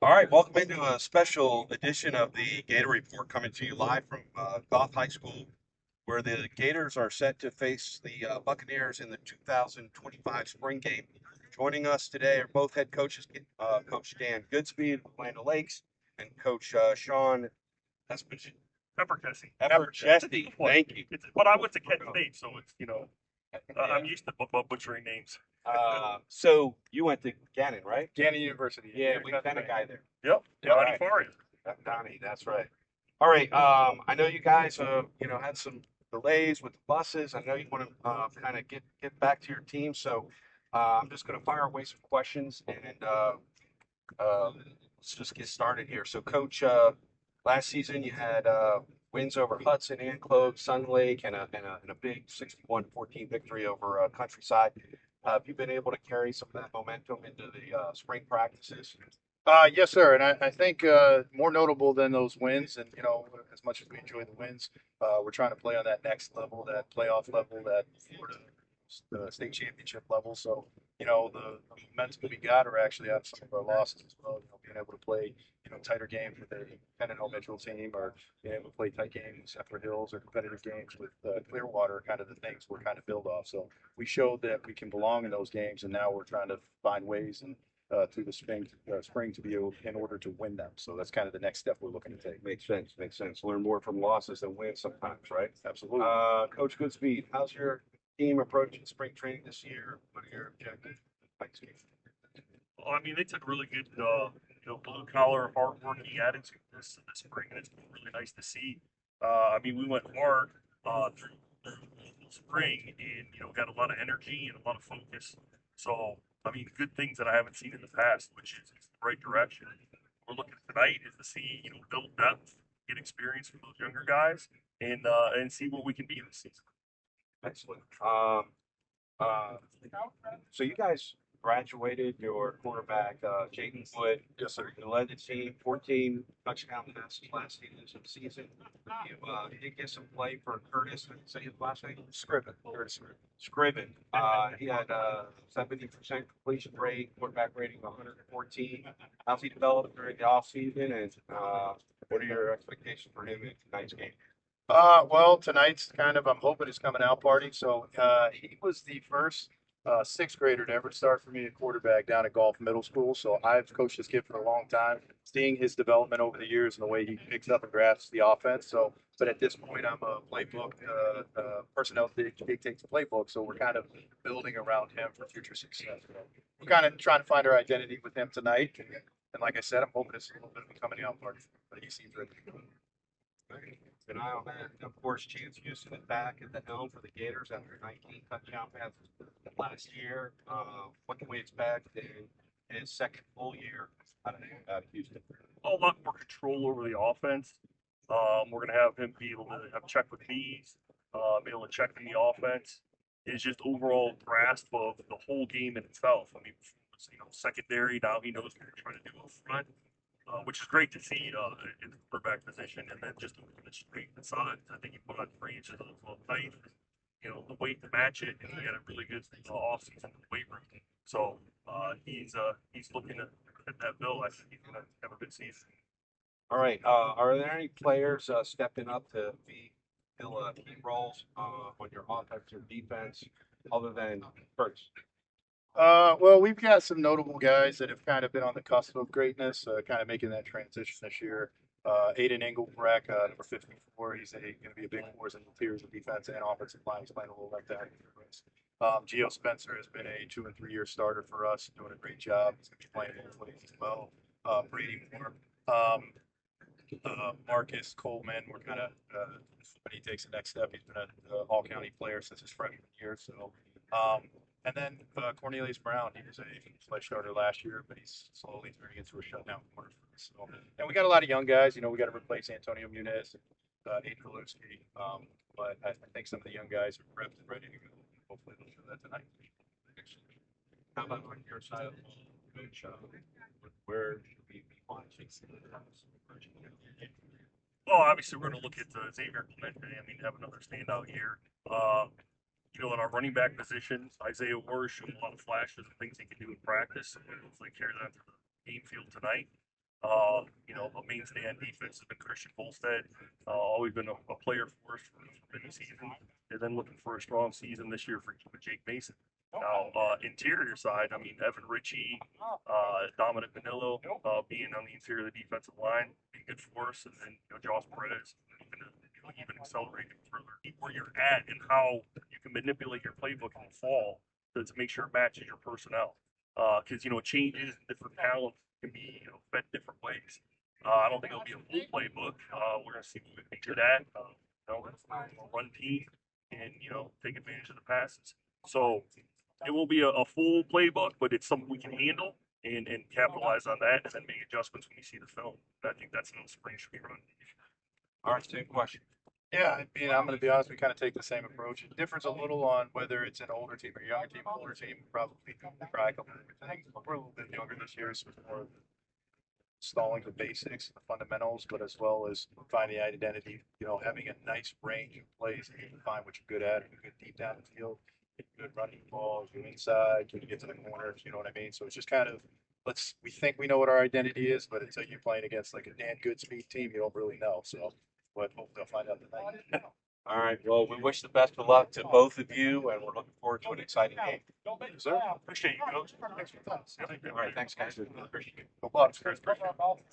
All right, welcome into a special edition of the Gator Report coming to you live from Goff High School, where the Gators are set to face the Buccaneers in the 2025 spring game. Joining us today are both head coaches, Coach Dan Goodspeed of Land Lakes and Coach Sean Espij- Esperjesi. Esperjesi. Thank you. But I went to Kent State, so I'm used to butchering names. So you went to Gannon, right? Gannon University. Yeah, we've got a guy there. Yep. All Donnie right. Faria. Donnie, that's right. All right. I know you guys, had some delays with the buses. I know you want to kind of get back to your team, so I'm just going to fire away some questions and let's just get started here. So, Coach, last season you had wins over Hudson, Anclote, Sun Lake, and a big 61-14 victory over Countryside. Have you been able to carry some of that momentum into the spring practices? Yes, sir. And I think more notable than those wins, and as much as we enjoy the wins, we're trying to play on that next level, that playoff level, that Florida state championship level. So, the momentum we got are actually out of some of our losses as well. Being able to play, tighter games with a 10-0 Mitchell team, or being able to play tight games with Separate Hills, or competitive games with Clearwater, kind of the things we're kind of build off. So we showed that we can belong in those games, and now we're trying to find ways and through the spring to be able in order to win them. So that's kind of the next step we're looking to take. Makes sense. Makes sense. Learn more from losses than wins sometimes, right? Absolutely. Coach Goodspeed, how's your team approaching spring training this year? What are your objectives? Thanks, Keith. Well, I mean, they took really good, blue collar, hardworking attitude this spring, and it's been really nice to see. I mean, we went hard through the spring, and got a lot of energy and a lot of focus. So, I mean, good things that I haven't seen in the past, which is the right direction. We're looking tonight is to see, build depth, get experience from those younger guys, and see what we can be this season. Excellent. Uh, so you guys graduated your quarterback, Jaden Wood. Yes, sir. You led the team, 14 touchdown passes last season. You did get some play for Curtis. Say his last name? Scriven. Curtis Scriven. Scriven. He had 70% completion rate, quarterback rating of 114. How's he developed during the offseason, and what are your expectations for him in tonight's game? Well, tonight's kind of, I'm hoping, his coming out party. So he was the first sixth grader to ever start for me at quarterback down at Gulf Middle School. So I've coached this kid for a long time, seeing his development over the years and the way he picks up and grasps the offense. So, but at this point, I'm a playbook personnel dictates the playbook. So we're kind of building around him for future success. So we're kind of trying to find our identity with him tonight. And like I said, I'm hoping it's a little bit of a coming out party, but he seems ready to go. Keep an eye on that. And of course, Chance Houston is back at the helm for the Gators after 19 touchdown passes last year. What can we expect in his second full year out of Houston? A lot more control over the offense. We're going to have him be able to have check with knees, be able to check in the offense. Is just overall grasp of the whole game in itself. I mean, secondary, now he knows what we're trying to do up front, which is great to see in the quarterback position. And then just the strength and size. I think he put on 3 inches of height, the weight to match it, and he had a really good offseason in the weight room. So he's looking to hit that bill. I think he's going to have a good season. All right. Are there any players stepping up to fill key roles on your offense or defense other than Curtis? Well, we've got some notable guys that have kind of been on the cusp of greatness, kind of making that transition this year. Aiden Engelbrecht, number 54, he's going to be a big force in the tiers of defense and offensive line. He's playing a little like that. Geo Spencer has been a 2 and 3 year starter for us, doing a great job. He's going to be playing both ways as well. Brady Moore, Marcus Coleman, we're kind of when he takes the next step, he's been an all county player since his freshman year. So, and then Cornelius Brown, he was a fledged starter last year, but he's slowly turning into a shutdown corner for us. So, and we got a lot of young guys. We got to replace Antonio Muniz and Aiden Kalewski. But I think some of the young guys are prepped and ready to go. Hopefully, they'll show that tonight. How about on your side of the ball, Coach? Where should we be watching? Well, obviously, we're going to look at Xavier Clemente. I mean, have another standout year. In our running back positions, Isaiah Ward showing a lot of flashes and things he can do in practice. So we'll hopefully carry that to the game field tonight. A mainstay on defense has been Christian Volstead. Always been a player for us for many seasons. And then looking for a strong season this year for Jake Mason. Now, interior side, I mean, Evan Ritchie, Dominic Manillo, being on the interior of the defensive line, being good for us. And then, Josh Perez, even accelerating further where you're at and how you can manipulate your playbook in the fall to make sure it matches your personnel. Because, changes and different talents can be, fed different ways. I don't think it'll be a full playbook. We're going to see what we can be good at. Run team and, take advantage of the passes. So it will be a full playbook, but it's something we can handle and capitalize on that and then make adjustments when we see the film. I think that's how the spring should be run. All right, same question. Yeah, I mean, I'm going to be honest. We kind of take the same approach. It differs a little on whether it's an older team or younger team. Older team probably try a couple of things. We're a little bit younger this year, so it's more installing the basics, the fundamentals, but as well as finding identity. Having a nice range of plays that you can find what you're good at. You're good deep down the field, get good running balls, you inside, you get to the corners. You know what I mean? So it's just kind of we think we know what our identity is, but until you're playing against like a Dan Goodspeed team, you don't really know. So, but hopefully they'll find out tonight. All right. Well, we wish the best of luck to both of you, and we're looking forward to an exciting game. Sir, Appreciate you, Coach. thanks for the time. All right. Thanks, guys. Go Bucks.